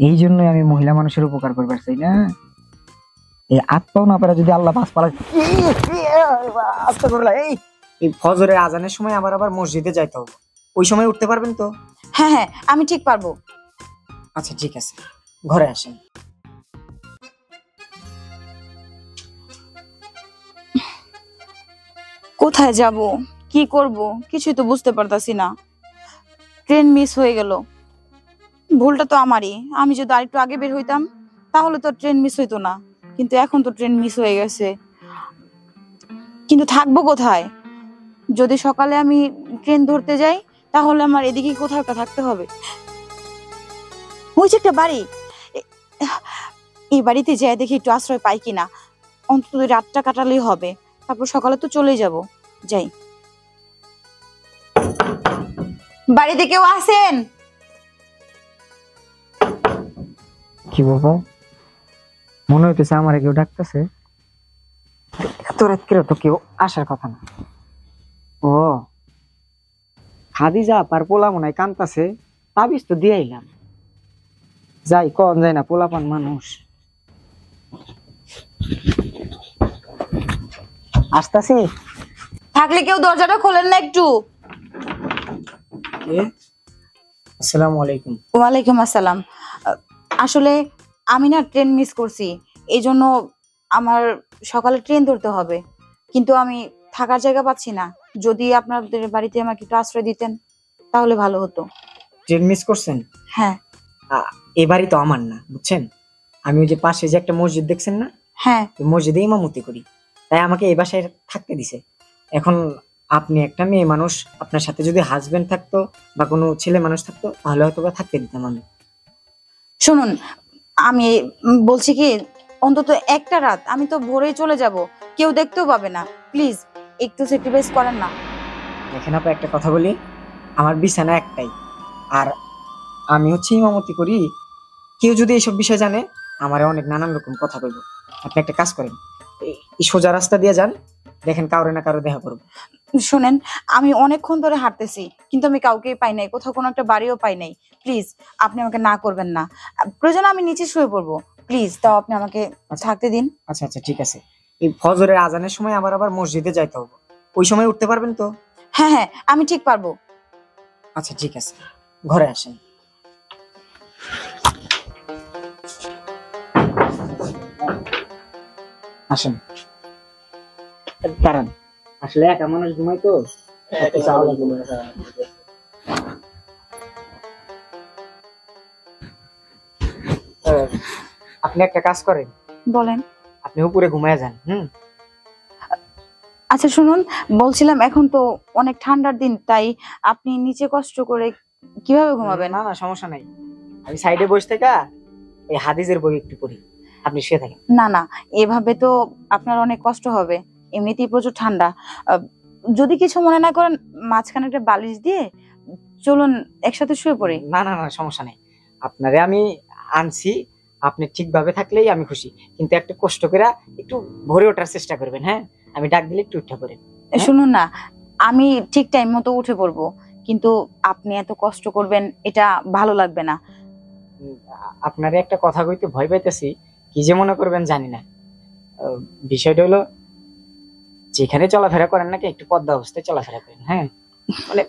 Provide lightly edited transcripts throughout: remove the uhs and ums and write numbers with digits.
এই জন্যই আমি মহিলা মানুষের উপকার করবার চাই না। এই আত্মাও না পারে যদি আল্লাহ পাঁচ পালা আস্তাগফিরুল্লাহ। এই ফজরের আজানের সময় আবার আবার মসজিদে যাইতে হবে, ওই সময় উঠতে পারবেন তো? হ্যাঁ হ্যাঁ, আমি ঠিক পারবো। আচ্ছা ঠিক আছে, ঘরে আসেন। কোথায় যাব, কি করব, কিছুই তো বুঝতে পারতাছি না। ট্রেন মিস হয়ে গেল, ভুলটা তো আমারই। আমি যদি আরেকটু আগে বের হইতাম তাহলে তো ট্রেন মিস হইতো না, কিন্তু এখন তো ট্রেন মিস হয়ে গেছে। কিন্তু থাকবো কোথায়? যদি সকালে আমি ট্রেন ধরতে যাই তাহলে আমার এদিকে কোথাও একটা থাকতে হবে। ওই যে একটা বাড়ি, এ- এই বাড়িতে যাই দেখি একটু আশ্রয় পাই কিনা। অন্তত রাতটা কাটালেই হবে, তারপর সকালে তো চলেই যাব। যাই। বাড়িতে কেউ আছেন? কি বাবা, মনে হইতেছে আমার কেউ ডাকতেছে। এত রাত করে তো কেউ আসার কথা না। ও, খাদিজা পার পোলা মনে হয় কান্তাছে, তাবিজ তো দিয়ে আইলাম। যাই, কন যায় না, পোলাপান মানুষ। আসতাছি। থাকলে কেউ দরজাটা খোলেন না একটু। আসসালামু আলাইকুম। ওয়ালাইকুম আসসালাম। আসলে আমি না ট্রেন মিস করছি, এই জন্য আমার সকালে ট্রেন ধরতে হবে, কিন্তু আমি থাকার জায়গা পাচ্ছি না। যদি আপনাদের বাড়িতে আমাকে একটু আশ্রয় দিতেন তাহলে ভালো হতো। ট্রেন মিস করছেন? হ্যাঁ। এ বাড়ি তো আমার না, বুঝছেন। আমি ওই যে পাশে যে একটা মসজিদ দেখছেন না, হ্যাঁ। ওই মসজিদে ইমামতি করি, তাই আমাকে এই বাসায় থাকতে দিছে। এখন আপনি একটা মেয়ে মানুষ, আপনার সাথে যদি হাজবেন্ড থাকতো বা কোনো ছেলে মানুষ থাকতো তাহলে হয়তো বা থাকতে দিতাম আমি। শুনুন, আমি বলছি কি, অন্তত একটা রাত, আমি তো ভোরেই চলে যাব, কেউ দেখতেও পাবে না। প্লিজ একটু স্যাক্রিফাইস করেন না। দেখেন আপা, একটা কথা বলি, আমার বিছানা একটাই, আর আমি হচ্ছে ইমামতি করি। কেউ যদি এইসব বিষয় জানে আমারে অনেক নানান রকম কথা বলবো। আপনি একটা কাজ করেন, এই সোজা রাস্তা দিয়ে যান, দেখেন কাউরে না কারো দেখা করবো। শোনেন, আমি অনেকক্ষণ ধরে হাঁটতেছি কিন্তু আমি কাউকেই পাই নাই, কোথাও কোনো একটা বাড়িও পাই নাই। প্লিজ আপনি আমাকে না করবেন না, প্রয়োজন আমি নিচে শুয়ে পড়বো। প্লিজ তাও আপনি আমাকে থাকতে দিন। আচ্ছা আচ্ছা ঠিক আছে, এই ফজরের আজানের সময় আবার আবার মসজিদে যাইতে হবে, ওই সময় উঠতে পারবেন তো? হ্যাঁ হ্যাঁ, আমি ঠিক পারবো। আচ্ছা ঠিক আছে, ঘরে আসেন। আসেন, দাঁড়ান। আসলে একা মানুষ ঘুমাই তো, একটু চাওয়া লাগবে। আহ, আপনি একটা কাজ করেন, বলেন। আপনি উপরে ঘুমায় যান। আচ্ছা শুনুন, বলছিলাম এখন তো অনেক ঠান্ডার দিন, তাই আপনি নিচে কষ্ট করে কিভাবে ঘুমাবেন? না না, সমস্যা নাই, আমি সাইডে বসে থেকে এই হাদিসের বই একটু পড়ি, আপনি শুয়ে থাকেন। না না, এভাবে তো আপনার অনেক কষ্ট হবে, এমনিতেই প্রচুর ঠান্ডা। আহ, যদি কিছু মনে না করেন, মাঝখানে একটা বালিশ দিয়ে চলুন একসাথে শুয়ে পড়ি। না না না, সমস্যা নেই, আপনারে আমি আনছি, আপনি ঠিকভাবে থাকলেই আমি খুশি। কিন্তু একটা কষ্ট করে একটু ভরে ওঠার চেষ্টা করবেন, হ্যাঁ? আমি ডাক দিলে একটু উঠে পড়েন। হ্যাঁ? শুনুন না, আমি ঠিক টাইম মতো উঠে পড়বো, কিন্তু আপনি এত কষ্ট করবেন এটা ভালো লাগবে না। আপনারে একটা কথা কইতে ভয় পাইতেছি, কি যে মনে করবেন জানি না। আহ, বিষয়টা হলো, যেখানে চলাফেরা করেন নাকি একটু পর্দা অবস্থায় চলাফেরা করেন, হ্যাঁ? মানে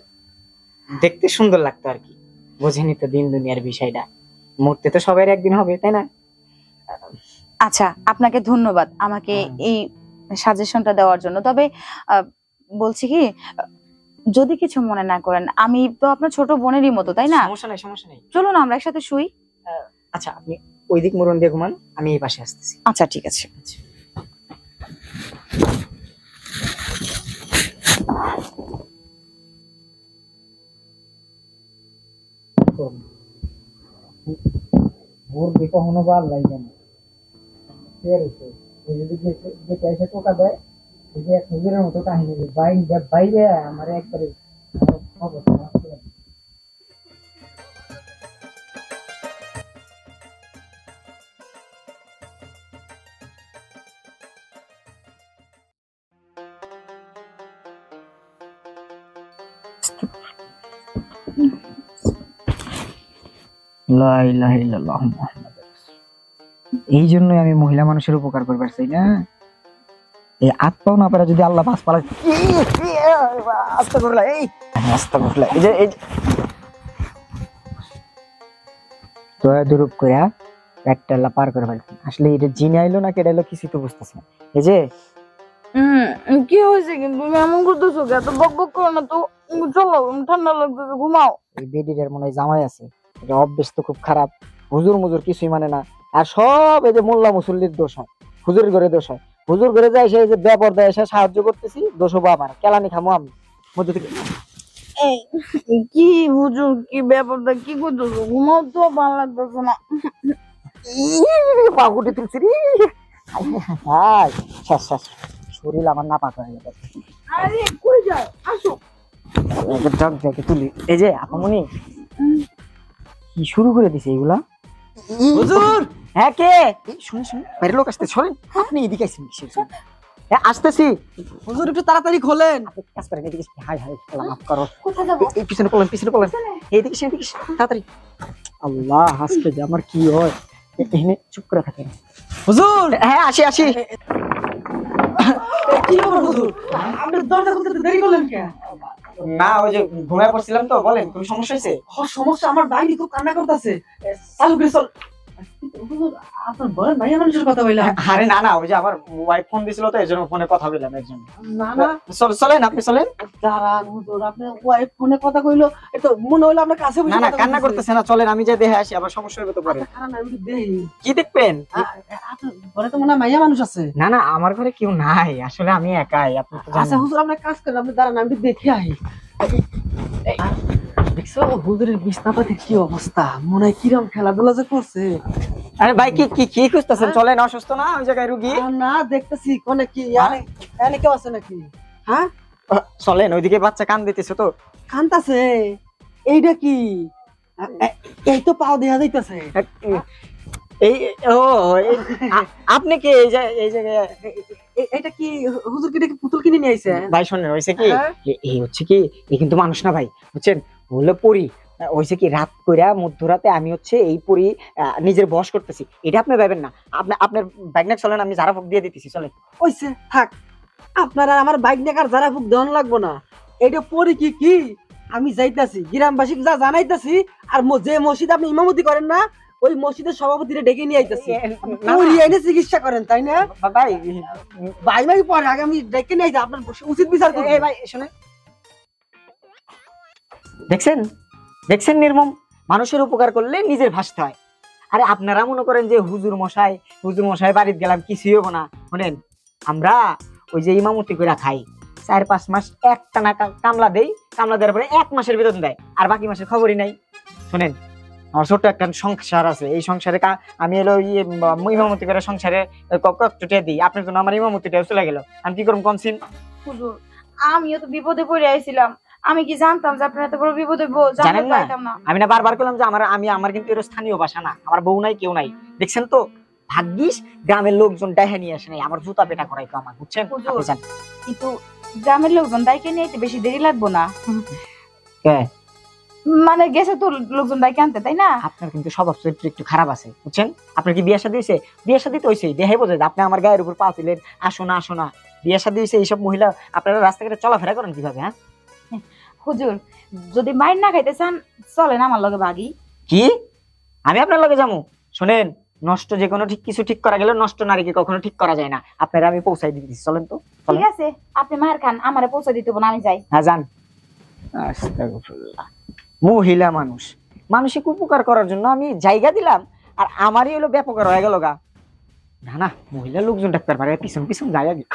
দেখতে সুন্দর লাগতো আর কি। বোঝেনি তো দিন দুনিয়ার বিষয়টা, মরতে তো সবাই একদিন হবে, তাই না? আচ্ছা, আপনাকে ধন্যবাদ আমাকে এই সাজেশনটা দেওয়ার জন্য। তবে আহ, বলছি কি, যদি কিছু মনে না করেন, আমি তো আপনার ছোট বোনেরই মতো, তাই না? সমস্যা নাই, সমস্যা নেই। চলুন আমরা একসাথে শুই। আচ্ছা, আপনি ওই দিক মরণ দিয়ে ঘুমান, আমি এই পাশে আসতেছি। আচ্ছা ঠিক আছে। ভোর দিয়ে কখনো বার লাগবে না, যদি যেটা এসে টোকা দেয়, এই যে এক নিজের মতো কাহিনী, বাইরে বাইরে আমার একবারে অবস্থা নষ্ট করে দিছে। লা ইলাহা ইল্লাল্লাহ মুহাম্মাদুর রাসূলুল্লাহ। এই জন্যই আমি মহিলা মানুষের উপকার করবার চাই না। এই আত্মাও না পারে যদি আল্লাহ পাঁচ পালা আস্তাগফিরুল্লাহ, আস্তাগফিরুল্লাহ, এই যে দয়া দুরূপ করে একটা আল্লাহ পার করে ফেলছেন। আসলে এটা জিনে আইলো না কেটে এলো কিছু তো বুঝতেছি না। এই যে কি হয়েছে কিন্তু তুমি এমন করতেছো কে? এত বক বক করো না তো, চলো ঠান্ডা লাগতেছে, ঘুমাও। এই বেডিটার মনে হয় জামাই আছে, এটা অভ্যেস তো খুব খারাপ। হুজুর মুজুর কিছুই মানে না, আর সব এই যে মোল্লা মুসল্লির দোষ হয়, হুজুরের ঘরে দোষ হয়। হুজুর ঘরে যায় সে যে বেপরদায় এসে সাহায্য করতেছি, দোষ হবো আমার, কেলানি খামো আমি মধ্যে থেকে। এই কি হুজুর, কি ব্যাপারটা, কি করতেছো? ঘুমাও তো, ভালো লাগতেছে না। পাগুটি তুলছি রে, হায় শেষ শেষ, শরীর আমার না পাক হয়ে গেছে। আরে কই যাও, আসো। জগ জগে তুলি। এই যে আপামনি কি শুরু করে দিছে এগুলা? হুজুর হ্যাঁ কে? এই শুনুন শুনুন, বাইরের লোক আসতে, চলেন আপনি এদিকে আসেন কিসের জন্য? হ্যাঁ আসতেছি। হুজুর একটু তাড়াতাড়ি খোলেন। আপনি কাজ করেন, এদিকে এসে, হাই হাই আল্লাহ মাফ করো। কোথায় যাবো? এই পিছনে পড়লেন, পিছনে পড়লেন, এইদিকে এসে, এদিকে এসে, তাড়াতাড়ি। আল্লাহ আজকে যে আমার কি হয়, এখানে চুপ করে থাকেন। হুজুর হ্যাঁ আসি আসি। কি ব্যাপার হুজুর, আপনি দরজা খুলতে এত দেরি করলেন কেন? না ওই যে ঘুমায় পড়ছিলাম তো, বলেন কোনো সমস্যা হয়েছে? সমস্যা, আমার বাইরে খুব কান্না করতেছে। চালু করে চল। হুজুর আপনার বলেন ভাইয়া মানুষের কথা বললাম। আরে না না, ওই যে আমার ওয়াইফ ফোন দিছিল তো, এই জন্য ফোনে কথা বললাম এর জন্য। না না চলেন আপনি চলেন। দাঁড়ান হুজুর, আপনার ওয়াইফ ফোনে কথা কইলো, এটা মনে হইলো আপনার কাছে বসে না না কথা কান্না বলতেছে। করতেছে না, চলেন আমি যে দেখে আসি, আবার সমস্যা হবে তো পরে। আচ্ছা, খারাপ না, আমি একটু দেখি। কি দেখবেন? আপনার ঘরে তো মনে হয় মাইয়া মানুষ আছে। না না আমার ঘরে কেউ নাই, আসলে আমি একাই, আপনি তো আচ্ছা জানেন। হুজুর আপনার কাজ করেন, আপনি দাঁড়ান আমি একটু দেখে আই। দেখছো হুজুরের বিছনাপাতির কি অবস্থা, মনে হয় কিরম খেলাধুলা যে করছে। আরে ভাই কি কি কি খুঁজতেছেন? চলেন, অসুস্থ না ওই জায়গায় রুগী। না দেখতেছি কোনে কি এনে কেউ আছে নাকি? হ্যাঁ চলেন, ওইদিকে বাচ্চা কান দিতেছে তো। কান্তাছে, এইটা কি? এই তো পাও দেখা যাইতেছে। এই ও আপনি কি এই জায়গায়? এটা কি হুজুর কি দেখি পুতুল কিনে নিয়ে আইছে? ভাই শোনেন, হয়েছে কি, হ্যাঁ? এই হচ্ছে কি, এই কিন্তু মানুষ না ভাই, বুঝছেন, বললে পরি। হয়েছে কি, রাত কইরা মধ্যরাতে আমি হচ্ছে এই পরি নিজের বশ করতেছি, এটা আপনি ভাবেন না। আপনার বাইক না, চলেন আমি ঝাড়া ফুক দিয়ে দিতেছি, চলেন। ওইছে থাক, আপনার আর আমার বাইক নেকার যারা ফুক দেওয়ান লাগবো না। এটা পরে কি কি আমি যাইতাছি গ্রামবাসী যা জানাইতাছি, আর যে মসজিদ আপনি ইমামতি করেন না, ওই মসজিদের সভাপতিরে ডেকে নিয়ে আইতাছি, না, ওই এনে চিকিৎসা করেন, তাই না? ভাই ভাই ভাই পরে আগে আমি ডেকে নিয়ে আইছি, আপনার উচিত বিচার করুন। এই ভাই শুনেন, দেখছেন দেখছেন নির্মম, মানুষের উপকার করলে নিজের ভাসতে হয়। আরে আপনারা মনে করেন যে হুজুর মশাই বাড়িতে গেলাম কিছুই হবো না। শোনেন, আমরা ওই যে ইমামতি করে খাই, 4-5 মাস একটানা কামলা দেই, কামলা দেওয়ার পরে 1 মাসের বেতন দেয়, আর বাকি মাসের খবরই নাই। শোনেন, আমার ছোট্ট একটা সংসার আছে, এই সংসারে আমি এলো ইমামতি করে সংসারে ককটুটিয়া দিই, আপনার জন্য আমার ইমামতিটা চলে গেল, আমি কি করব কনসিন? হুজুর আমিও তো বিপদে পড়ে আইছিলাম, আমি কি জানতাম যে আপনার এত বড় বিপদ হইব? জানেন না, পাইতাম না। আমি না বারবার করলাম যে আমার কিন্তু এর স্থানীয় বাসা না, আমার বউ নাই, কেউ নাই, দেখছেন তো, ভাগ্যিস গ্রামের লোকজন ডাইহা নিয়ে আসে নাই, আমার জুতা পেটা করাইতো আমার, বুঝছেন? হুজুর। আপনি জানেন। কিন্তু গ্রামের লোকজন দায়কে নিয়ে আইতে বেশি দেরি লাগবো না। কে? মানে গেছে তো লোকজন দায়কে আনতে, তাই না? আপনার কিন্তু স্বভাব চরিত্র একটু খারাপ আছে, বুঝছেন? আপনার কি বিয়ে শাদী হয়েছে? বিয়ে শাদী তো হয়েছে, দেখাই বোঝা যায়, আপনি আমার গায়ের উপর পা তুলেন, আসো না আসো না, বিয়ে শাদী হয়েছে, এইসব মহিলা আপনারা রাস্তাঘাটে চলাফেরা করেন কিভাবে? হ্যাঁ হুজুর যদি মাইর না খাইতে চান, চলেন আমার লগে ভাগি। কি আমি আপনার লগে যাবো? শোনেন, নষ্ট যে কোনো কিছু ঠিক করা গেলে নষ্ট নারীকে কখনো ঠিক করা যায় না, আপনারা আমি পৌঁছাই দিতেছি, চলেন তো চলেন। ঠিক আছে, আপনি মার খান, আমারে পৌঁছে দিতে হবে না, আমি যাই। হ্যাঁ যান। আস্তাগফিরুল্লাহ, মহিলা মানসিক উপকার করার জন্য আমি জায়গা দিলাম, আর আমারই হলো ব্যাপকার হয়ে গেল গা। না না, মহিলা লোকজন ডাক্তার পারে, পিছন পিছন যায় আগে।